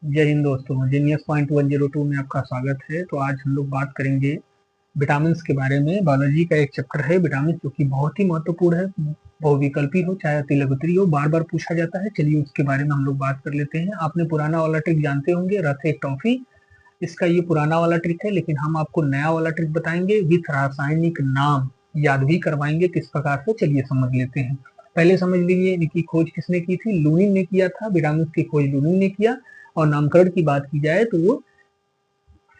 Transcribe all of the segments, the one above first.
जय हिंद दोस्तों, genius point 102 में आपका स्वागत है। तो आज हम लोग बात करेंगे विटामिन के बारे में। बायोलॉजी का एक चैप्टर है विटामिन, जो कि बहुत ही महत्वपूर्ण है। बहुविकल्पी हो चाहे अति लघुत्री हो, बार बार पूछा जाता है। चलिए उसके बारे में हम लोग बात कर लेते हैं। आपने पुराना वाला ट्रिक जानते होंगे, रथ एक टॉफी। इसका ये पुराना वाला ट्रिक है, लेकिन हम आपको नया वाला ट्रिक बताएंगे विथ रासायनिक नाम, याद भी करवाएंगे किस प्रकार से। चलिए समझ लेते हैं। पहले समझ लीजिए इनकी खोज किसने की थी। लूनिन ने किया था। विटामिन की खोज लूनिन ने किया। और नामकरण की बात की जाए तो वो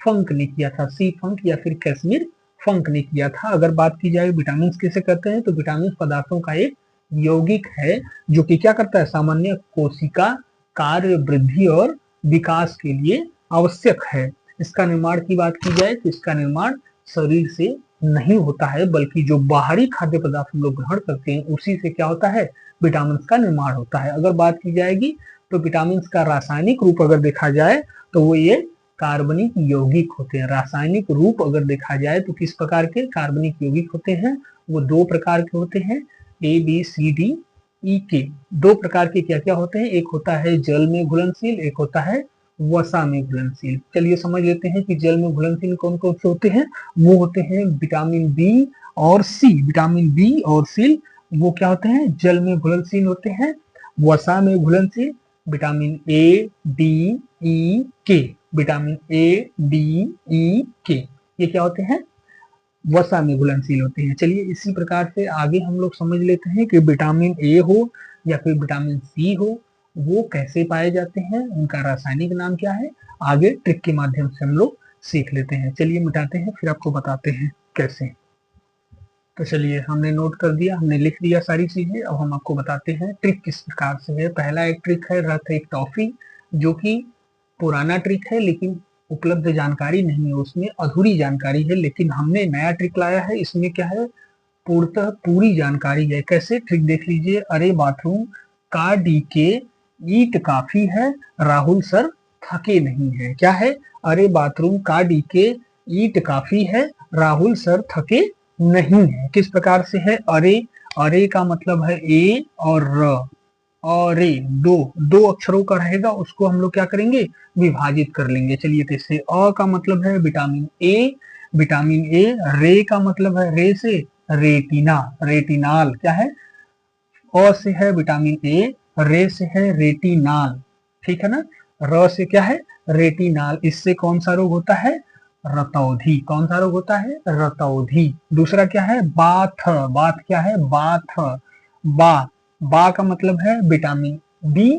फंक ने किया था। सी फंक या फिर कैसमिर फंक ने किया था। अगर बात की जाए विटामिन कैसे करते हैं, तो विटामिन पदार्थों का एक यौगिक है जो कि क्या करता है, सामान्य कोशिका कार्य वृद्धि और विकास के लिए आवश्यक है। इसका निर्माण की बात की जाए तो इसका निर्माण शरीर से नहीं होता है, बल्कि जो बाहरी खाद्य पदार्थ हम लोग ग्रहण करते हैं उसी से क्या होता है, विटामिन का निर्माण होता है। अगर बात की जाएगी तो विटामिन का रासायनिक रूप अगर देखा जाए तो वो ये कार्बनिक यौगिक होते हैं। रासायनिक रूप अगर देखा जाए तो किस प्रकार के कार्बनिक यौगिक होते हैं, वो दो प्रकार के होते हैं, A B C D E के। दो प्रकार के क्या क्या होते हैं, एक होता है जल में घुलनशील, एक होता है वसा में घुलनशील। चलिए समझ लेते हैं कि जल में घुलनशील कौन कौन से होते हैं। वो होते हैं विटामिन बी और सी। विटामिन बी और सी वो क्या होते हैं, जल में घुलनशील होते हैं। वसा में घुलनशील विटामिन ए डी ई के। विटामिन ए डी ई के ये क्या होते हैं, वसा में घुलनशील होते हैं। चलिए इसी प्रकार से आगे हम लोग समझ लेते हैं कि विटामिन ए हो या फिर विटामिन सी हो, वो कैसे पाए जाते हैं, उनका रासायनिक नाम क्या है। आगे ट्रिक के माध्यम से हम लोग सीख लेते हैं। चलिए मिटाते हैं, फिर आपको बताते हैं कैसे। तो चलिए हमने नोट कर दिया, हमने लिख दिया सारी चीजें। अब हम आपको बताते हैं ट्रिक किस प्रकार से है। पहला एक ट्रिक है रथ एक टॉफी, जो कि पुराना ट्रिक है लेकिन उपलब्ध जानकारी नहीं है, उसमें अधूरी जानकारी है। लेकिन हमने नया ट्रिक लाया है, इसमें क्या है, पूर्णतः पूरी जानकारी है। कैसे, ट्रिक देख लीजिए। अरे बाथरूम का डीके ईट काफी है, राहुल सर थके नहीं है। क्या है, अरे बाथरूम का डीके ईट काफी है, राहुल सर थके नहीं है। किस प्रकार से है, अरे, अरे का मतलब है ए और र, और ए दो दो अक्षरों का रहेगा, उसको हम लोग क्या करेंगे, विभाजित कर लेंगे। चलिए तो इससे अ का मतलब है विटामिन ए, विटामिन ए। रे का मतलब है रे से रेटिना, रेटिनाल। क्या है, अ से है विटामिन ए, रे से है रेटिनाल, ठीक है ना। र से क्या है, रेटिनाल। इससे कौन सा रोग होता है, रतौधी। कौन सा रोग होता है, रतौधी। दूसरा क्या है, बाथ। बाथ क्या है, बाथ। बा, बा का मतलब है विटामिन बी।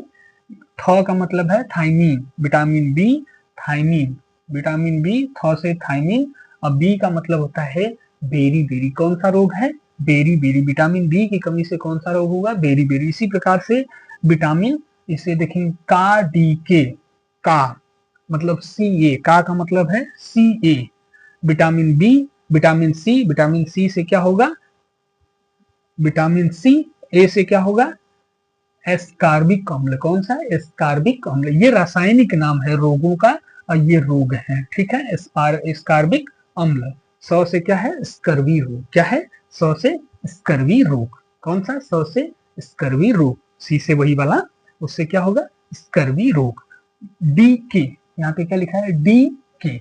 थ का मतलब है thiamine, vitamin B thiamine, vitamin B, थ से थाइमीन। अब बी का मतलब होता है बेरी बेरी। कौन सा रोग है, बेरी बेरी। विटामिन बी की कमी से कौन सा रोग होगा, बेरी बेरी। इसी प्रकार से विटामिन, इसे देखेंगे का डी के, का मतलब सी ए, का का मतलब है C A. Vitamin B, vitamin C, vitamin C से क्या होगा, विटामिन सी। ए से क्या होगा, एस्कार्बिक अम्ल। कौन सा, एस्कार्बिक अम्ल। ये रासायनिक नाम है रोगों का और ये रोग है, ठीक है। एस्कार्बिक अम्ल। सौ से क्या है, स्कर्वी रोग। क्या है, सौ से स्कर्वी रोग। कौन सा, सौ से स्कर्वी रोग। सी से वही वाला, उससे क्या होगा, स्कर्वी रोग। डी के, यहाँ पे क्या लिखा है, डी के।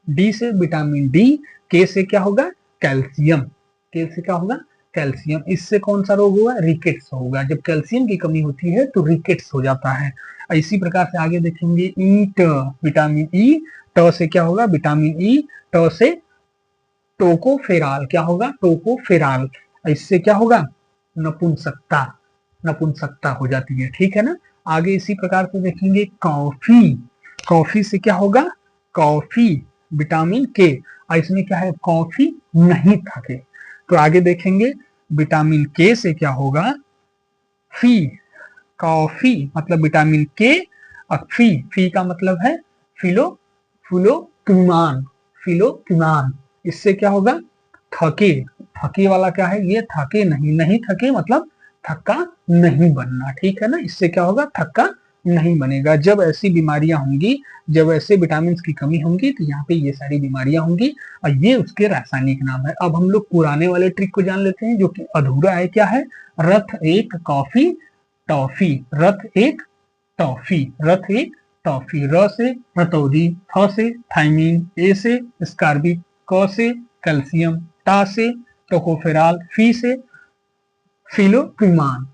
डी से विटामिन डी, के से क्या होगा, कैल्शियम। के से क्या होगा, कैल्शियम। इससे कौन सा रोग होगा, रिकेट्स होगा। जब कैल्शियम की कमी होती है तो रिकेट्स हो जाता है। इसी प्रकार से आगे देखेंगे, ईट, विटामिन ई। ट से क्या होगा, विटामिन ई। ट से टोकोफेराल। क्या होगा, टोकोफेराल। इससे क्या होगा, नपुंसकता, नपुंसकता हो जाती है, ठीक है ना। आगे इसी प्रकार से देखेंगे, कॉफी। कॉफी से क्या होगा, कॉफी, विटामिन के। और इसमें क्या है, कॉफी नहीं थके। तो आगे देखेंगे, विटामिन के से क्या होगा, फी। कॉफी मतलब विटामिन के और फी। फी का मतलब है फिलो, फिलोक्विमान, फिलोक्विमान। इससे क्या होगा, थके। थके वाला क्या है, ये थके नहीं, नहीं थके मतलब थक्का नहीं बनना, ठीक है ना। इससे क्या होगा, थक्का नहीं बनेगा। जब ऐसी बीमारियां होंगी, जब ऐसे विटामिन की कमी होंगी, तो यहाँ पे ये सारी बीमारियां होंगी और ये उसके रासायनिक नाम है। अब हम लोग पुराने वाले ट्रिक को जान लेते हैं जो कि अधूरा है। क्या है, रथ एक कॉफी टॉफी, रथ एक टॉफी, रथ एक टॉफी, र से रतौधी, थ से थाइमीन, ए से स्कारबिक, क से कैल्शियम, टा से टोकोफेरॉल, फी से फिलोक्विमान,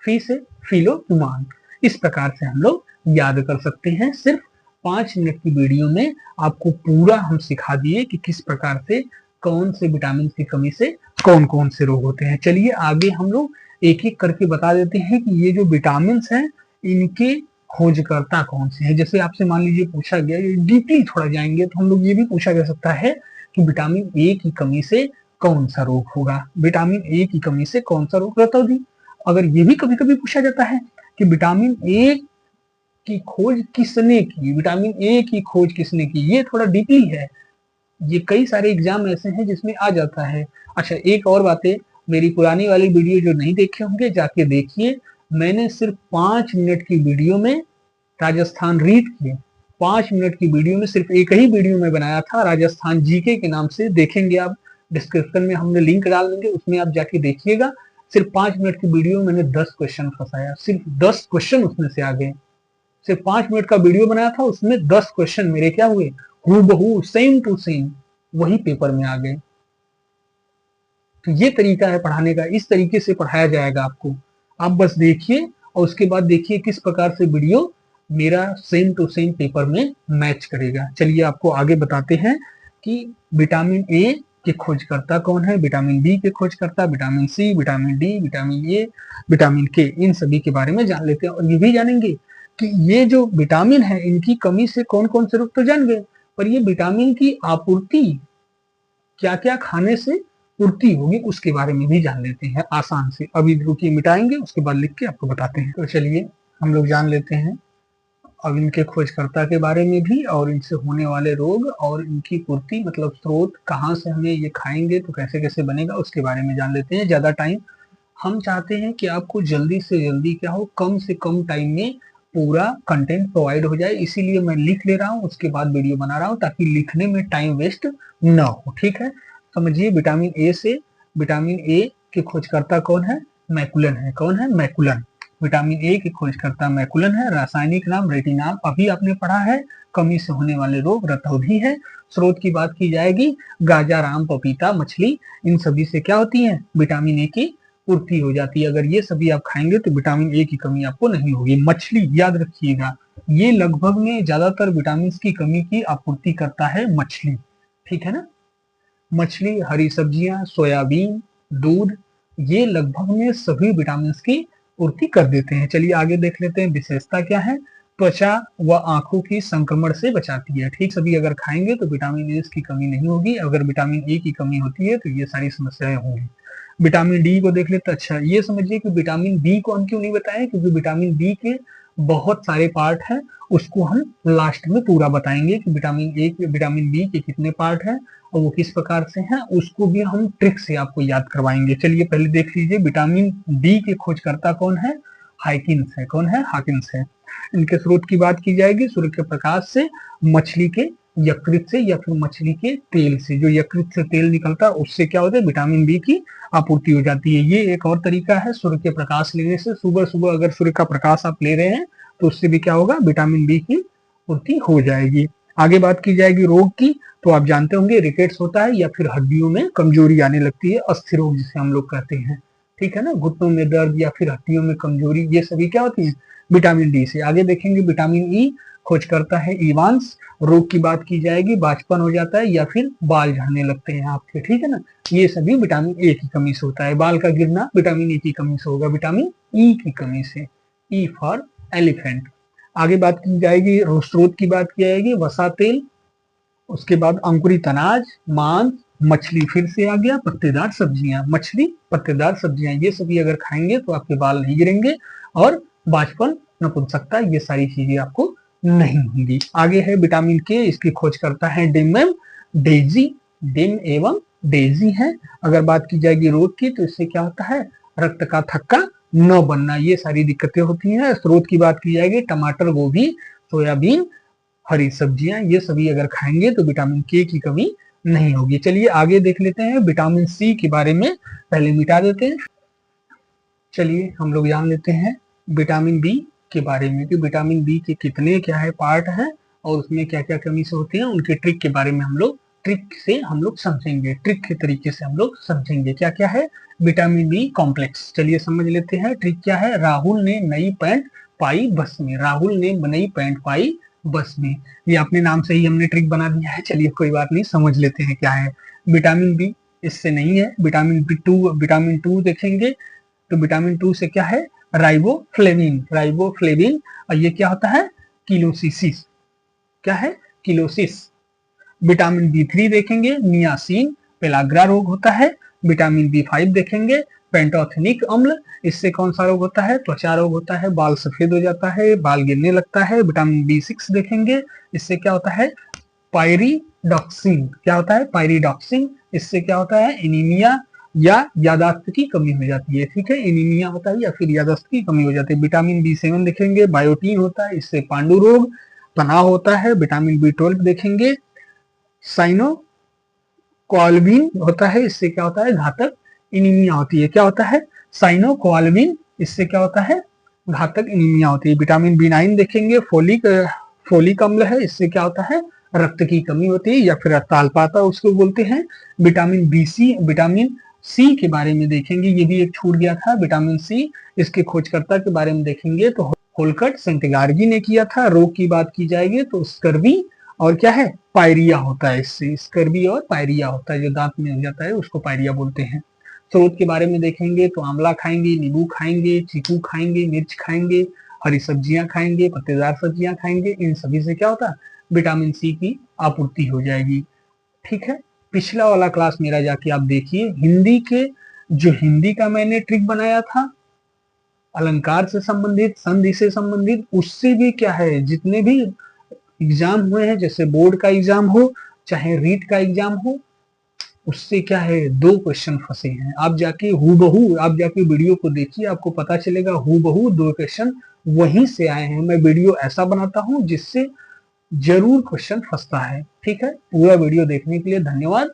फी से फिलोक्विमान। इस प्रकार से हम लोग याद कर सकते हैं। सिर्फ 5 मिनट की वीडियो में आपको पूरा हम सिखा दिए कि किस प्रकार से कौन से विटामिन की कमी से कौन कौन से रोग होते हैं। चलिए आगे हम लोग एक एक करके बता देते हैं कि ये जो विटामिन हैं इनके खोजकर्ता कौन से हैं। जैसे आपसे मान लीजिए पूछा गया, डीपली थोड़ा जाएंगे तो हम लोग ये भी पूछा जा सकता है कि विटामिन ए की कमी से कौन सा रोग होगा, विटामिन ए की कमी से कौन सा रोग रहता होगी। अगर ये भी कभी कभी पूछा जाता है कि विटामिन ए की खोज किसने की, विटामिन ए की खोज किसने की, ये थोड़ा डीपली है। ये कई सारे एग्जाम ऐसे हैं जिसमें आ जाता है। अच्छा एक और बात है, मेरी पुरानी वाली वीडियो जो नहीं देखे होंगे जाके देखिए। मैंने सिर्फ 5 मिनट की वीडियो में राजस्थान रीड किए, 5 मिनट की वीडियो में सिर्फ एक ही वीडियो में बनाया था, राजस्थान जीके के नाम से। देखेंगे आप, डिस्क्रिप्शन में हमने लिंक डाल देंगे, उसमें आप जाके देखिएगा। सिर्फ 5 मिनट की वीडियो में मैंने 10 क्वेश्चन फंसाया, सिर्फ 10 क्वेश्चन उसमें से आ गए। सिर्फ 5 मिनट का वीडियो बनाया था, उसमें 10 क्वेश्चन मेरे क्या हुए, हूबहू सेम टू सेम वही पेपर में आ गए। तो ये तरीका है पढ़ाने का, इस तरीके से पढ़ाया जाएगा आपको। आप बस देखिए और उसके बाद देखिए किस प्रकार से वीडियो मेरा सेम टू सेम पेपर में मैच करेगा। चलिए आपको आगे बताते हैं कि विटामिन ए के खोजकर्ता कौन है, विटामिन बी के खोजकर्ता, vitamin C, vitamin D, vitamin A, vitamin K, इन सभी के बारे में जान लेते हैं। और ये भी जानेंगे कि ये जो विटामिन है इनकी कमी से कौन कौन से रोग तो जान गए, पर ये विटामिन की आपूर्ति क्या क्या खाने से पूर्ति होगी उसके बारे में भी जान लेते हैं आसान से। अभी रुकिए मिटाएंगे, उसके बाद लिख के आपको बताते हैं। तो चलिए हम लोग जान लेते हैं अब इनके खोजकर्ता के बारे में भी, और इनसे होने वाले रोग और इनकी पूर्ति मतलब स्रोत, कहाँ से हमें ये खाएंगे तो कैसे कैसे बनेगा उसके बारे में जान लेते हैं। ज्यादा टाइम हम चाहते हैं कि आपको जल्दी से जल्दी क्या हो, कम से कम टाइम में पूरा कंटेंट प्रोवाइड हो जाए, इसीलिए मैं लिख ले रहा हूँ उसके बाद वीडियो बना रहा हूँ ताकि लिखने में टाइम वेस्ट न हो। ठीक है, समझिए विटामिन ए से, विटामिन ए के खोजकर्ता कौन है, मैकुलन है। कौन है, मैकुलन। विटामिन ए के खोजकर्ता मैकुलन है। रासायनिक नाम रेटिनॉल, अभी आपने पढ़ा है। कमी से होने वाले रोग रतौंधी है। स्रोत की बात की जाएगी, गाजर, आम, पपीता, मछली, इन सभी से क्या होती है, विटामिन ए की पूर्ति हो जाती है। अगर ये सभी आप खाएंगे तो विटामिन ए की कमी आपको नहीं होगी। मछली याद रखिएगा, ये लगभग में ज्यादातर विटामिन की कमी की आपूर्ति करता है मछली। ठीक है ना, मछली, हरी सब्जियां, सोयाबीन, दूध, ये लगभग में सभी विटामिन की पूर्ति कर देते हैं। चलिए आगे देख लेते हैं विशेषता क्या है। त्वचा व आंखों की संक्रमण से बचाती है। ठीक, सभी अगर खाएंगे तो विटामिन ए की कमी नहीं होगी। अगर विटामिन ए की कमी होती है तो ये सारी समस्याएं होंगी। विटामिन डी को देख लेते। अच्छा ये समझिए कि विटामिन बी को हम क्यों नहीं बताएं, क्योंकि विटामिन बी के बहुत सारे पार्ट हैं, उसको हम लास्ट में पूरा बताएंगे कि विटामिन ए के, विटामिन बी के कितने पार्ट हैं और वो किस प्रकार से हैं, उसको भी हम ट्रिक से आपको याद करवाएंगे। चलिए पहले देख लीजिए विटामिन डी के खोजकर्ता कौन है, हाइकिन्स है। कौन है, हाकिन्स है। इनके स्रोत की बात की जाएगी, सूर्य के प्रकाश से, मछली के यकृत से या फिर मछली के तेल से। जो यकृत से तेल निकलता है उससे क्या होता है, विटामिन बी की आपूर्ति हो जाती है। ये एक और तरीका है सूर्य के प्रकाश लेने से। सुबह सुबह अगर सूर्य का प्रकाश आप ले रहे हैं तो उससे भी क्या होगा, विटामिन बी की पूर्ति हो जाएगी। आगे बात की जाएगी रोग की, तो आप जानते होंगे रिकेट्स होता है या फिर हड्डियों में कमजोरी आने लगती है, अस्थि रोग जिसे हम लोग कहते हैं। ठीक है ना, घुटनों में दर्द या फिर हड्डियों में कमजोरी, ये सभी क्या होती है, विटामिन डी से। आगे देखेंगे विटामिन ई खोज करता है इवांस। रोग की बात की जाएगी, बांझपन हो जाता है या फिर बाल झड़ने लगते हैं आपके। ठीक है ना, ये सभी विटामिन ए की कमी से होता है। बाल का गिरना विटामिन ए की कमी से होगा, विटामिन ई की कमी से। E for elephant. आगे बात की जाएगी, स्रोत की बात की जाएगी, वसा तेल, उसके बाद अंकुरित अनाज, मांस, मछली, फिर से आ गया पत्तेदार सब्जियां। मछली, पत्तेदार सब्जियां, ये सभी अगर खाएंगे तो आपके बाल नहीं गिरेंगे और बांझपन, नपुंसकता, ये सारी चीजें आपको नहीं होंगी। आगे है विटामिन के, इसकी खोज करता है डिम एवं डेजी। डिम एवं डेजी है। अगर बात की जाएगी रोग की तो इससे क्या होता है, रक्त का थक्का न बनना, ये सारी दिक्कतें होती हैं। स्रोत की बात की जाएगी, टमाटर, गोभी, सोयाबीन, हरी सब्जियां, ये सभी अगर खाएंगे तो विटामिन के की कमी नहीं होगी। चलिए आगे देख लेते हैं विटामिन सी के बारे में, पहले मिटा देते हैं। चलिए हम लोग जान लेते हैं विटामिन बी के बारे में कि विटामिन बी के कितने क्या है पार्ट है और उसमें क्या क्या कमी से होते हैं, उनके ट्रिक के बारे में हम लोग समझेंगे, ट्रिक के तरीके से हम लोग समझेंगे क्या क्या है विटामिन बी कॉम्प्लेक्स। चलिए समझ लेते हैं ट्रिक क्या है। राहुल ने नई पैंट पाई बस में, राहुल ने नई पैंट पाई बस में, ये अपने नाम से ही हमने ट्रिक बना दिया है। चलिए कोई बात नहीं, समझ लेते हैं क्या है। विटामिन बी इससे नहीं है, विटामिन टू देखेंगे तो विटामिन टू से क्या है राइबोफ्लेविन, राइबोफ्लेविन, और ये क्या होता है किलोसिस, क्या है किलोसिस। विटामिन बी थ्री देखेंगे नियासिन, पेलाग्रा रोग होता है। विटामिन बी फाइव देखेंगे पेंटोथेनिक अम्ल, इससे कौन सा रोग होता है त्वचा रोग होता है, बाल सफेद हो जाता है, बाल गिरने लगता है। विटामिन बी सिक्स देखेंगे, इससे क्या होता है पायरिडॉक्सिन, क्या होता है पायरिडॉक्सिन, इससे क्या होता है एनीमिया या यादाश्त की कमी हो जाती है। ठीक है, एनीमिया होता है या फिर यादाश्त की कमी हो जाती है। विटामिन बी सेवन देखेंगे बायोटीन होता है, इससे पांडु रोग तनाव होता है। विटामिन बी ट्वेल्व देखेंगे साइनो कोआल्बिन होता है, इससे क्या होता है घातक एनीमिया होती है, क्या होता है साइनो कोआल्बिन, इससे क्या होता है घातक एनीमिया होती है। विटामिन बी नाइन देखेंगे फोलिक अम्ल है, इससे क्या होता है रक्त की कमी होती है या फिर रक्ताल्पता उसको बोलते हैं। विटामिन सी के बारे में देखेंगे, ये भी एक छूट गया था विटामिन सी, इसके खोजकर्ता के बारे में देखेंगे तो होलकट सेंटगार्गी ने किया था। रोग की बात की जाएगी तो स्कर्वी और क्या है पायरिया होता है, इससे स्कर्वी और पायरिया होता है, जो दांत में हो जाता है उसको पायरिया बोलते हैं। स्रोत के बारे में देखेंगे तो आंवला खाएंगे, नींबू खाएंगे, चीकू खाएंगे, मिर्च खाएंगे, हरी सब्जियां खाएंगे, पत्तेदार सब्जियां खाएंगे, इन सभी से क्या होता है विटामिन सी की आपूर्ति हो जाएगी। ठीक है, पिछला वाला क्लास मेरा जाके आप देखिए, हिंदी का मैंने ट्रिक बनाया था अलंकार से संबंधित, संधि से संबंधित, उससे भी क्या है जितने भी एग्जाम हुए हैं, जैसे बोर्ड का एग्जाम हो चाहे रीट का एग्जाम हो, उससे क्या है दो क्वेश्चन फंसे हैं। आप जाके वीडियो को देखिए, आपको पता चलेगा हूबहू दो क्वेश्चन वहीं से आए हैं। मैं वीडियो ऐसा बनाता हूं जिससे जरूर क्वेश्चन फंसता है। ठीक है, पूरा वीडियो देखने के लिए धन्यवाद।